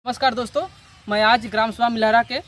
नमस्कार दोस्तों, मैं आज ग्राम सभा मिलहरा के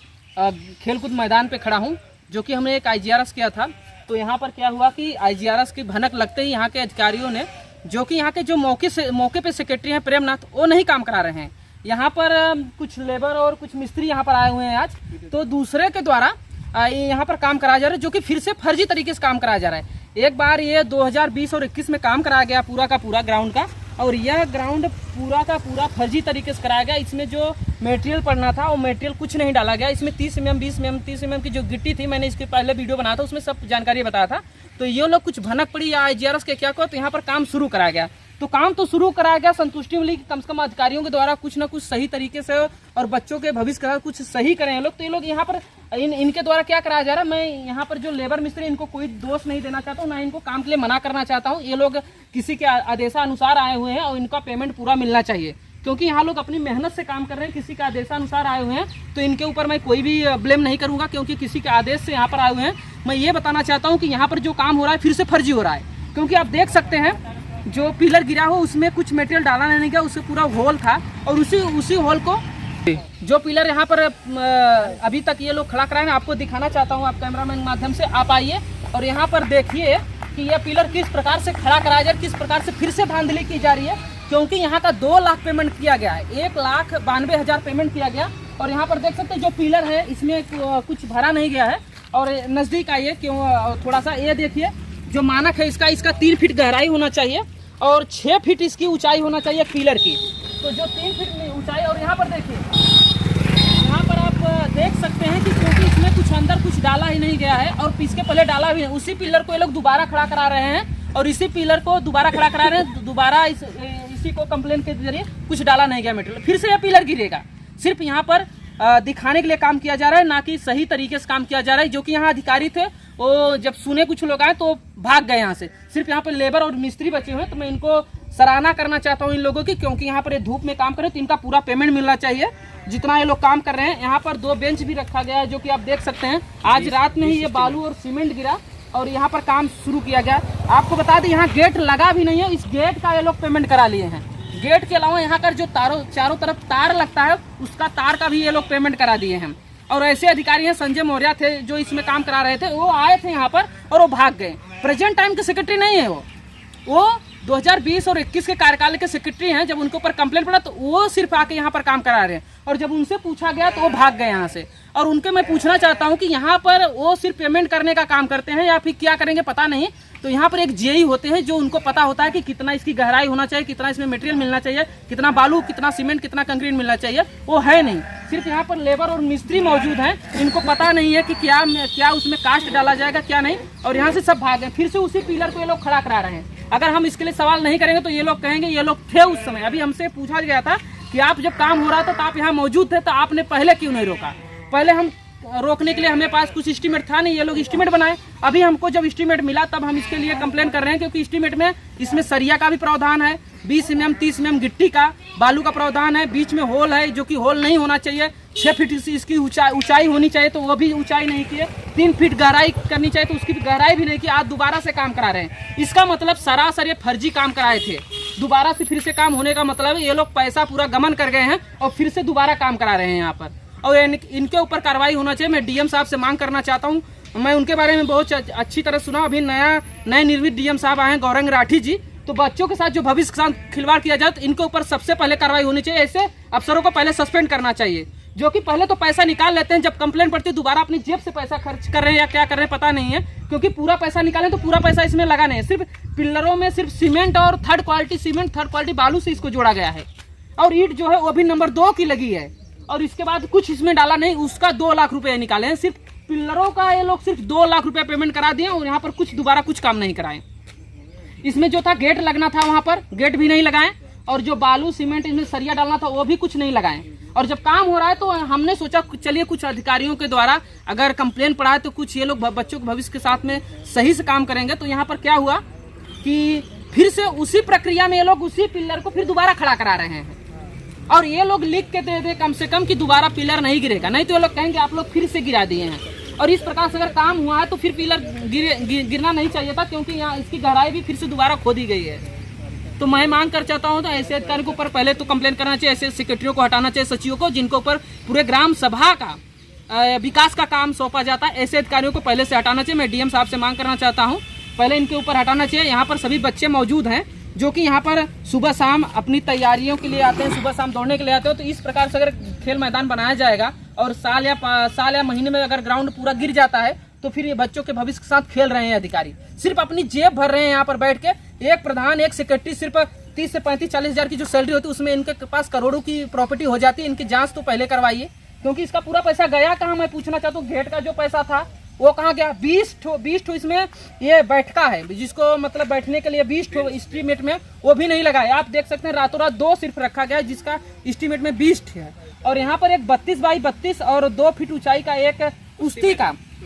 खेलकूद मैदान पे खड़ा हूँ, जो कि हमने एक IGRS किया था। तो यहाँ पर क्या हुआ कि IGRS की भनक लगते ही यहाँ के अधिकारियों ने, जो कि यहाँ के जो मौके पे सेक्रेटरी हैं प्रेमनाथ, वो नहीं काम करा रहे हैं। यहाँ पर कुछ लेबर और कुछ मिस्त्री यहाँ पर आए हुए हैं आज, तो दूसरे के द्वारा यहाँ पर काम कराया जा रहा है, जो कि फिर से फर्जी तरीके से काम कराया जा रहा है। एक बार ये 2020 और 21 में काम कराया गया पूरा का पूरा ग्राउंड का, और यह ग्राउंड पूरा का पूरा फर्जी तरीके से कराया गया। इसमें जो मटेरियल पड़ना था वो मटेरियल कुछ नहीं डाला गया। इसमें 30 mm 20 mm 30 mm की जो गिट्टी थी, मैंने इसके पहले वीडियो बनाया था, उसमें सब जानकारी बताया था। तो ये लोग कुछ भनक पड़ी या IGRS के क्या को, तो यहाँ पर काम शुरू कराया गया। तो काम तो शुरू कराया गया, संतुष्टि मिली कि कम से कम अधिकारियों के द्वारा कुछ ना कुछ सही तरीके से और बच्चों के भविष्य के साथ कुछ सही करें लोग। तो ये लोग यहाँ पर इनके द्वारा क्या कराया जा रहा है, मैं यहाँ पर जो लेबर मिस्त्री, इनको कोई दोष नहीं देना चाहता हूँ, ना इनको काम के लिए मना करना चाहता हूँ। ये लोग किसी के आदेशानुसार आए हुए हैं और इनका पेमेंट पूरा मिलना चाहिए, क्योंकि यहाँ लोग अपनी मेहनत से काम कर रहे हैं। किसी के आदेशानुसार आए हुए हैं तो इनके ऊपर मैं कोई भी ब्लेम नहीं करूँगा, क्योंकि किसी के आदेश से यहाँ पर आए हुए हैं। मैं ये बताना चाहता हूँ कि यहाँ पर जो काम हो रहा है फिर से फर्जी हो रहा है, क्योंकि आप देख सकते हैं जो पिलर गिरा हो उसमें कुछ मटेरियल डाला नहीं गया, उससे पूरा होल था, और उसी होल को जो पिलर यहाँ पर अभी तक ये लोग खड़ा कराए हैं, आपको दिखाना चाहता हूँ। आप कैमरामैन के माध्यम से आप आइए और यहाँ पर देखिए कि यह पिलर किस प्रकार से खड़ा कराया जा रहा है, किस प्रकार से फिर से धांधली की जा रही है। क्योंकि यहाँ का 2 लाख पेमेंट किया गया है, 1,92,000 पेमेंट किया गया। और यहाँ पर देख सकते हैं जो पिलर है इसमें कुछ भरा नहीं गया है। और नज़दीक आइए, क्यों थोड़ा सा ये देखिए, जो मानक है इसका 3 फीट गहराई होना चाहिए और 6 फीट इसकी ऊंचाई होना चाहिए पिलर की। तो जो 3 फीट ऊंचाई, और यहाँ पर देखिए, यहाँ पर आप देख सकते हैं कि क्योंकि इसमें कुछ अंदर कुछ डाला ही नहीं गया है और इसके पहले डाला भी है, उसी पिलर को ये लोग दोबारा खड़ा करा रहे हैं और इसी पिलर को दोबारा खड़ा करा रहे हैं। दोबारा इसी को कंप्लेन के जरिए कुछ डाला नहीं गया मटेरियल, फिर से यह पिलर गिरेगा। सिर्फ यहाँ पर दिखाने के लिए काम किया जा रहा है, ना कि सही तरीके से काम किया जा रहा है। जो कि यहाँ अधिकारी थे वो जब सुने कुछ लोग आए तो भाग गए यहाँ से। सिर्फ यहाँ पे लेबर और मिस्त्री बचे हुए हैं। तो मैं इनको सराहना करना चाहता हूँ इन लोगों की, क्योंकि यहाँ पर ये धूप में काम कर रहे हैं तो इनका पूरा पेमेंट मिलना चाहिए जितना ये लोग काम कर रहे हैं। यहाँ पर 2 बेंच भी रखा गया है, जो कि आप देख सकते हैं। आज रात में ही ये बालू और सीमेंट गिरा और यहाँ पर काम शुरू किया गया। आपको बता दें यहाँ गेट लगा भी नहीं है, इस गेट का ये लोग पेमेंट करा लिए हैं। गेट के अलावा यहाँ पर जो चारों तरफ तार लगता है उसका तार का भी ये लोग पेमेंट करा दिए हैं। और ऐसे अधिकारी हैं, संजय मौर्य थे जो इसमें काम करा रहे थे, वो आए थे यहाँ पर और वो भाग गए। प्रेजेंट टाइम के सेक्रेटरी नहीं है वो 2020 और 21 के कार्यकाल के सेक्रेटरी हैं। जब उनके ऊपर कंप्लेंट पड़ा तो वो सिर्फ आके यहाँ पर काम करा रहे हैं, और जब उनसे पूछा गया तो वो भाग गए यहाँ से। और उनके मैं पूछना चाहता हूँ कि यहाँ पर वो सिर्फ पेमेंट करने का काम करते हैं या फिर क्या करेंगे पता नहीं। तो यहाँ पर एक जेई होते हैं जो उनको पता होता है कि कितना इसकी गहराई होना चाहिए, कितना इसमें मटेरियल मिलना चाहिए, कितना बालू, कितना सीमेंट, कितना कंक्रीट मिलना चाहिए, वो है नहीं। सिर्फ यहाँ पर लेबर और मिस्त्री मौजूद हैं, इनको पता नहीं है कि क्या उसमें कास्ट डाला जाएगा क्या नहीं, और यहाँ से सब भाग गए। फिर से उसी पिलर को ये लोग खड़ा करा रहे हैं। अगर हम इसके लिए सवाल नहीं करेंगे तो ये लोग कहेंगे ये लोग थे उस समय। अभी हमसे पूछा गया था कि आप जब काम हो रहा था तो आप यहाँ मौजूद थे, तो आपने पहले क्यों नहीं रोका। पहले हम रोकने के लिए हमें पास कुछ एस्टीमेट था नहीं, ये लोग एस्टीमेट बनाए। अभी हमको जब एस्टीमेट मिला तब हम इसके लिए कंप्लेन कर रहे हैं, क्योंकि एस्टीमेट में इसमें सरिया का भी प्रावधान है, 20 mm 30 mm गिट्टी का, बालू का प्रावधान है, बीच में होल है जो कि होल नहीं होना चाहिए, 6 फीट इसकी ऊंचाई होनी चाहिए, तो वो भी ऊंचाई नहीं की है, 3 फीट गहराई करनी चाहिए तो उसकी गहराई भी नहीं की। आज दोबारा से काम करा रहे हैं। इसका मतलब सरासर ये फर्जी काम कराए थे। दोबारा से फिर से काम होने का मतलब ये लोग पैसा पूरा गमन कर गए हैं और फिर से दोबारा काम करा रहे हैं यहाँ पर, और इनके ऊपर कार्रवाई होना चाहिए। मैं डीएम साहब से मांग करना चाहता हूँ। मैं उनके बारे में बहुत अच्छी तरह सुना। अभी नए निर्मित डीएम साहब आए हैं, गौरंग राठी जी। तो बच्चों के साथ जो भविष्य के साथ खिलवाड़ किया जाए तो इनके ऊपर सबसे पहले कार्रवाई होनी चाहिए। ऐसे अफसरों को पहले सस्पेंड करना चाहिए, जो कि पहले तो पैसा निकाल लेते हैं, जब कंप्लेंट पड़ती है दोबारा अपनी जेब से पैसा खर्च कर रहे हैं या क्या कर रहे हैं पता नहीं है। क्योंकि पूरा पैसा निकालें तो पूरा पैसा इसमें लगा नहीं है। सिर्फ पिलरों में सिर्फ सीमेंट और third quality cement, third quality बालू से इसको जोड़ा गया है, और ईंट जो है वो भी नंबर 2 की लगी है, और इसके बाद कुछ इसमें डाला नहीं। उसका 2 लाख रुपए निकाले हैं। सिर्फ पिलरों का ये लोग सिर्फ 2 लाख रुपए पेमेंट करा दिए और यहाँ पर दोबारा कुछ काम नहीं कराए। इसमें जो था गेट लगना था, वहां पर गेट भी नहीं लगाए, और जो बालू सीमेंट इसमें सरिया डालना था वो भी कुछ नहीं लगाए। और जब काम हो रहा है तो हमने सोचा चलिए कुछ अधिकारियों के द्वारा अगर कंप्लेन पड़ा है तो कुछ ये लोग बच्चों के भविष्य के साथ में सही से काम करेंगे। तो यहाँ पर क्या हुआ कि फिर से उसी प्रक्रिया में ये लोग उसी पिलर को फिर दोबारा खड़ा करा रहे हैं, और ये लोग लिख के दे दे कम से कम कि दोबारा पिलर नहीं गिरेगा, नहीं तो ये लोग कहेंगे आप लोग फिर से गिरा दिए हैं। और इस प्रकार से अगर काम हुआ है तो फिर पिलर गिरना नहीं चाहिए था, क्योंकि यहाँ इसकी गहराई भी फिर से दोबारा खोदी गई है। तो मैं मांग कर चाहता हूँ तो ऐसे अधिकारियों के ऊपर पहले तो कंप्लेन करना चाहिए, ऐसे सेक्रेटरियों को हटाना चाहिए, सचिवों को, जिनके ऊपर पूरे ग्राम सभा का विकास का काम सौंपा जाता है, ऐसे अधिकारियों को पहले से हटाना चाहिए। मैं डीएम साहब से मांग करना चाहता हूँ पहले इनके ऊपर हटाना चाहिए। यहाँ पर सभी बच्चे मौजूद हैं जो कि यहाँ पर सुबह शाम अपनी तैयारियों के लिए आते हैं, सुबह शाम दौड़ने के लिए आते हो। तो इस प्रकार से अगर खेल मैदान बनाया जाएगा और साल या महीने में अगर ग्राउंड पूरा गिर जाता है तो फिर ये बच्चों के भविष्य के साथ खेल रहे हैं अधिकारी, सिर्फ अपनी जेब भर रहे हैं यहाँ पर बैठ के। एक प्रधान एक सेक्रेटरी सिर्फ 30 से 35-40 हज़ार की जो सैलरी होती है उसमें इनके पास करोड़ों की प्रॉपर्टी हो जाती है। इनकी जांच तो पहले करवाइए, क्योंकि इसका पूरा पैसा गया कहाँ मैं पूछना चाहता हूँ। गेट का जो पैसा था वो कहाँ गया? 20 ठो इसमें ये बैठका है, जिसको मतलब बैठने के लिए 20 ठो एस्टीमेट में वो भी नहीं लगा है। आप देख सकते हैं रातों रात 2 सिर्फ रखा गया है, जिसका एस्टीमेट में 20 है। और यहाँ पर एक 32 बाई 32 और 2 फीट ऊंचाई का एक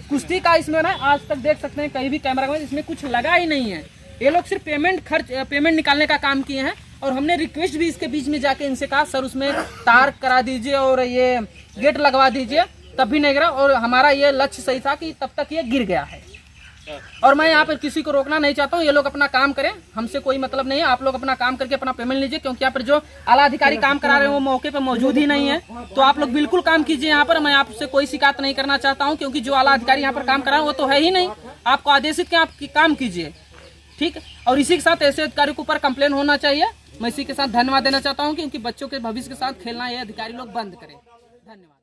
कुश्ती का इसमें ना आज तक देख सकते हैं कहीं भी कैमरा में इसमें कुछ लगा ही नहीं है। ये लोग सिर्फ पेमेंट निकालने का काम किए हैं। और हमने रिक्वेस्ट भी इसके बीच में जाके इनसे कहा सर उसमें तार करा दीजिए और ये गेट लगवा दीजिए, तब भी नहीं गिरा। और हमारा ये लक्ष्य सही था कि तब तक ये गिर गया है। और मैं यहाँ पर किसी को रोकना नहीं चाहता हूँ, ये लोग अपना काम करें, हमसे कोई मतलब नहीं है। आप लोग अपना काम करके अपना पेमेंट लीजिए, क्योंकि यहाँ पर जो आला अधिकारी काम करा रहे हैं वो मौके पर मौजूद ही नहीं है। तो आप लोग बिल्कुल काम कीजिए यहाँ पर। मैं आपसे कोई शिकायत नहीं करना चाहता हूँ, क्योंकि जो आला अधिकारी यहाँ पर काम करा रहे हैं वो तो है ही नहीं। आपको आदेशित के आप काम कीजिए, ठीक है। और इसी के साथ ऐसे अधिकारियों के ऊपर कंप्लेन होना चाहिए। मैं इसी के साथ धन्यवाद देना चाहता हूँ, क्योंकि बच्चों के भविष्य के साथ खेलना ये अधिकारी लोग बंद करें। धन्यवाद।